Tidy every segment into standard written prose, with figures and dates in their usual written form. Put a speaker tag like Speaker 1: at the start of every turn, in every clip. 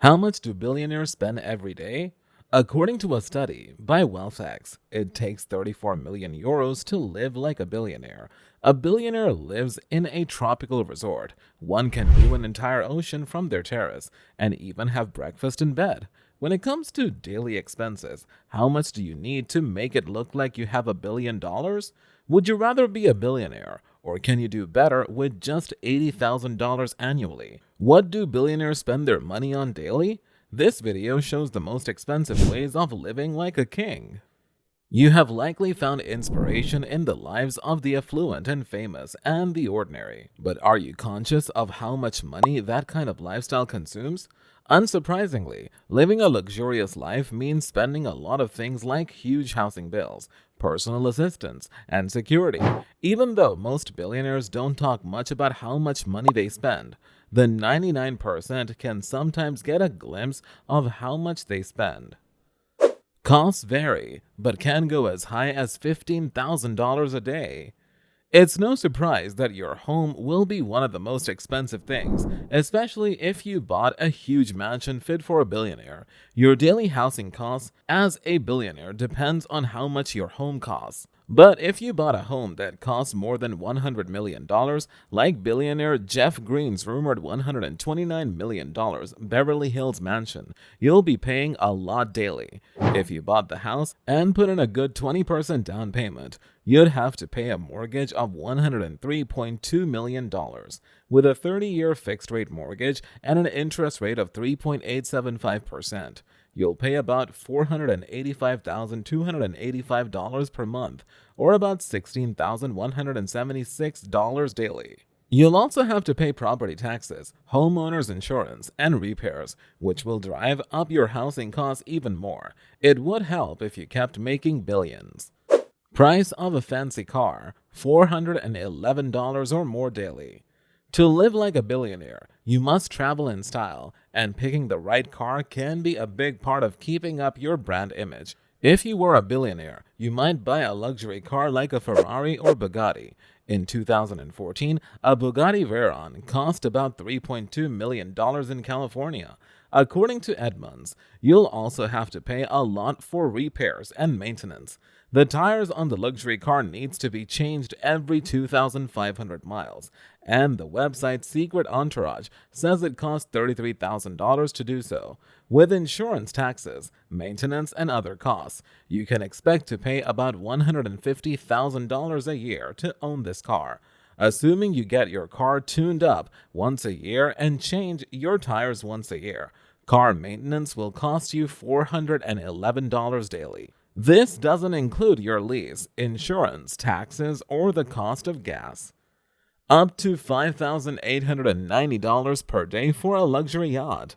Speaker 1: How much do billionaires spend every day? According to a study by WealthX, it takes 34 million euros to live like a billionaire. A billionaire lives in a tropical resort. One can view an entire ocean from their terrace and even have breakfast in bed. When it comes to daily expenses, how much do you need to make it look like you have $1 billion? Would you rather be a billionaire, or can you do better with just $80,000 annually? What do billionaires spend their money on daily? This video shows the most expensive ways of living like a king. You have likely found inspiration in the lives of the affluent and famous and the ordinary. But are you conscious of how much money that kind of lifestyle consumes? Unsurprisingly, living a luxurious life means spending a lot of things like huge housing bills, personal assistance, and security. Even though most billionaires don't talk much about how much money they spend, the 99% can sometimes get a glimpse of how much they spend. Costs vary, but can go as high as $15,000 a day. It's no surprise that your home will be one of the most expensive things, especially if you bought a huge mansion fit for a billionaire. Your daily housing costs as a billionaire depends on how much your home costs. But if you bought a home that costs more than $100 million, like billionaire Jeff Green's rumored $129 million Beverly Hills mansion, you'll be paying a lot daily. If you bought the house and put in a good 20% down payment, you'd have to pay a mortgage of $103.2 million. With a 30-year fixed-rate mortgage and an interest rate of 3.875%, you'll pay about $485,285 per month, or about $16,176 daily. You'll also have to pay property taxes, homeowners insurance, and repairs, which will drive up your housing costs even more. It would help if you kept making billions. Price of a fancy car, $411 or more daily. To live like a billionaire, you must travel in style, and picking the right car can be a big part of keeping up your brand image. If you were a billionaire, you might buy a luxury car like a Ferrari or Bugatti. In 2014, a Bugatti Veyron cost about $3.2 million in California. According to Edmunds, you'll also have to pay a lot for repairs and maintenance. The tires on the luxury car needs to be changed every 2,500 miles, and the website Secret Entourage says it costs $33,000 to do so. With insurance, taxes, maintenance, and other costs, you can expect to pay about $150,000 a year to own this car, assuming you get your car tuned up once a year and change your tires once a year. Car maintenance will cost you $411 daily. This doesn't include your lease, insurance, taxes, or the cost of gas. Up to $5,890 per day for a luxury yacht.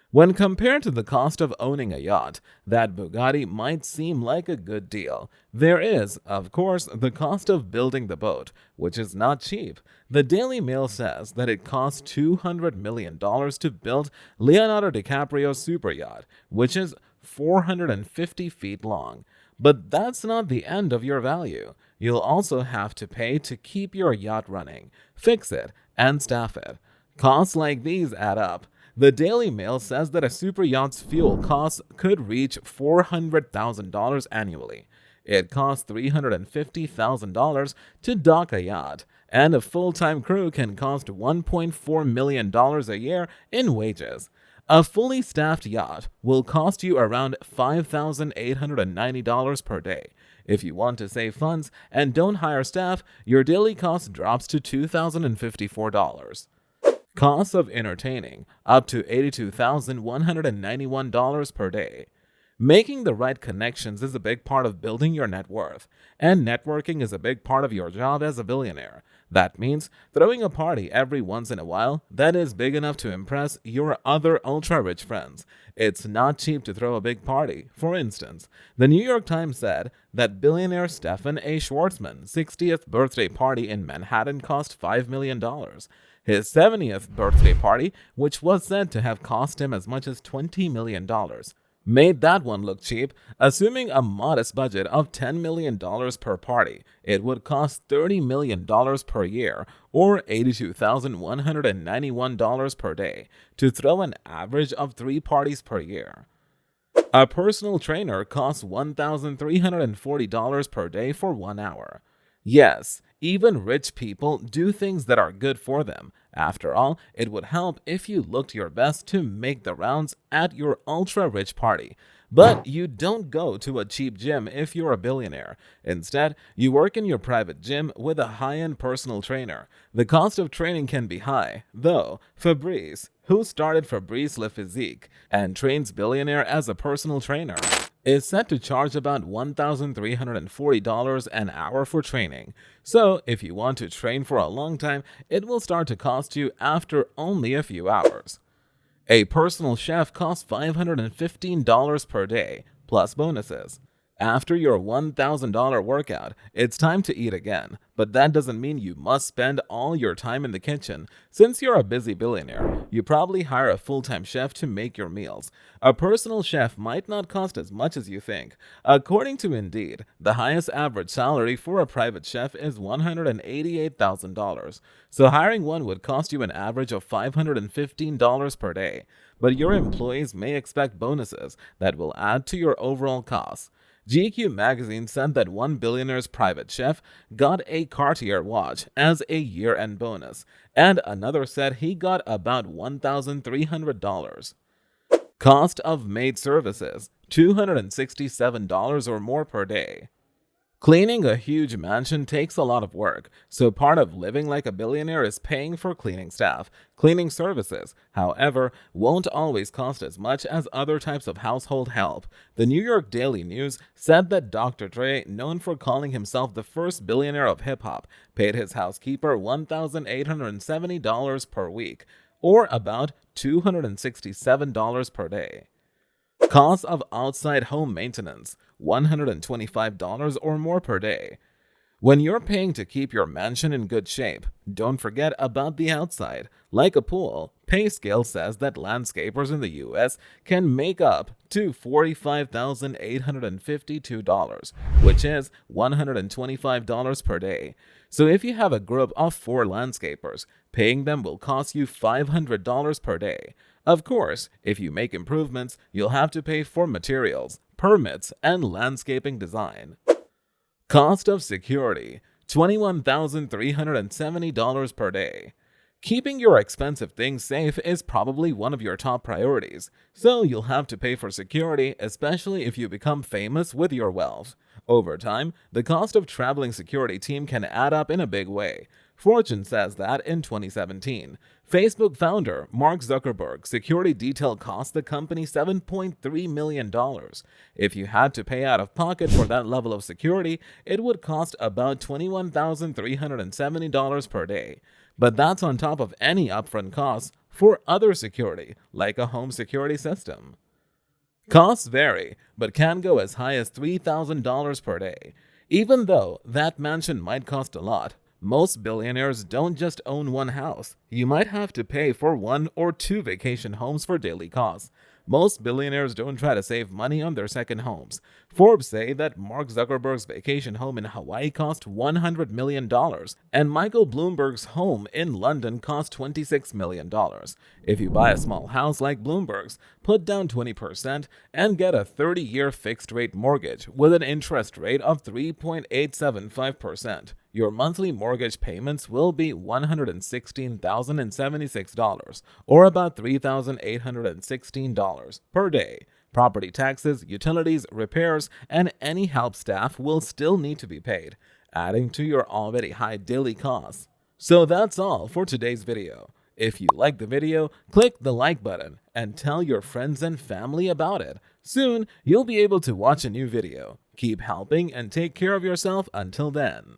Speaker 1: When compared to the cost of owning a yacht, that Bugatti might seem like a good deal. There is, of course, the cost of building the boat, which is not cheap. The Daily Mail says that it costs $200 million to build Leonardo DiCaprio's super yacht, which is 450 feet long. But that's not the end of your value. You'll also have to pay to keep your yacht running, fix it, and staff it. Costs like these add up. The Daily Mail says that a super yacht's fuel costs could reach $400,000 annually. It costs $350,000 to dock a yacht, and a full-time crew can cost $1.4 million a year in wages. A fully staffed yacht will cost you around $5,890 per day. If you want to save funds and don't hire staff, your daily cost drops to $2,054. Costs of entertaining, up to $82,191 per day. Making the right connections is a big part of building your net worth, and networking is a big part of your job as a billionaire. That means throwing a party every once in a while that is big enough to impress your other ultra-rich friends. It's not cheap to throw a big party. For instance, the New York Times said that billionaire Stephen A. Schwarzman's 60th birthday party in Manhattan cost $5 million. His 70th birthday party, which was said to have cost him as much as $20 million. made that one look cheap. Assuming a modest budget of $10 million per party, it would cost $30 million per year, or $82,191 per day, to throw an average of 3 parties per year. A personal trainer costs $1,340 per day for 1 hour. Yes, even rich people do things that are good for them. After all, it would help if you looked your best to make the rounds at your ultra-rich party. But you don't go to a cheap gym if you're a billionaire. Instead, you work in your private gym with a high-end personal trainer. The cost of training can be high, though. Fabrice, who started Fabrice Le Physique and trains Billionaire as a personal trainer, is set to charge about $1,340 an hour for training. So, if you want to train for a long time, it will start to cost you after only a few hours. A personal chef costs $515 per day, plus bonuses. After your $1,000 workout, it's time to eat again, but that doesn't mean you must spend all your time in the kitchen. Since you're a busy billionaire, you probably hire a full-time chef to make your meals. A personal chef might not cost as much as you think. According to Indeed, the highest average salary for a private chef is $188,000, so hiring one would cost you an average of $515 per day. But your employees may expect bonuses that will add to your overall costs. GQ magazine said that one billionaire's private chef got a Cartier watch as a year-end bonus, and another said he got about $1,300. Cost of maid services, $267 or more per day. Cleaning a huge mansion takes a lot of work, so part of living like a billionaire is paying for cleaning staff. Cleaning services, however, won't always cost as much as other types of household help. The New York Daily News said that Dr. Dre, known for calling himself the first billionaire of hip-hop, paid his housekeeper $1,870 per week, or about $267 per day. Cost of outside home maintenance, $125 or more per day. When you're paying to keep your mansion in good shape, don't forget about the outside. Like a pool, PayScale says that landscapers in the U.S. can make up to $45,852, which is $125 per day. So if you have a group of 4 landscapers, paying them will cost you $500 per day. Of course, if you make improvements, you'll have to pay for materials, permits, and landscaping design. Cost of security, $21,370 per day. Keeping your expensive things safe is probably one of your top priorities, so you'll have to pay for security, especially if you become famous with your wealth. Over time, the cost of traveling security team can add up in a big way. Fortune says that in 2017, Facebook founder Mark Zuckerberg's security detail cost the company $7.3 million. If you had to pay out of pocket for that level of security, it would cost about $21,370 per day. But that's on top of any upfront costs for other security, like a home security system. Costs vary, but can go as high as $3,000 per day. Even though that mansion might cost a lot, most billionaires don't just own one house. You might have to pay for 1 or 2 vacation homes for daily costs. Most billionaires don't try to save money on their second homes. Forbes say that Mark Zuckerberg's vacation home in Hawaii cost $100 million, and Michael Bloomberg's home in London cost $26 million. If you buy a small house like Bloomberg's, put down 20% and get a 30-year fixed-rate mortgage with an interest rate of 3.875%. Your monthly mortgage payments will be $116,076, or about $3,816 per day. Property taxes, utilities, repairs, and any help staff will still need to be paid, adding to your already high daily costs. So that's all for today's video. If you like the video, click the like button and tell your friends and family about it. Soon, you'll be able to watch a new video. Keep helping and take care of yourself until then.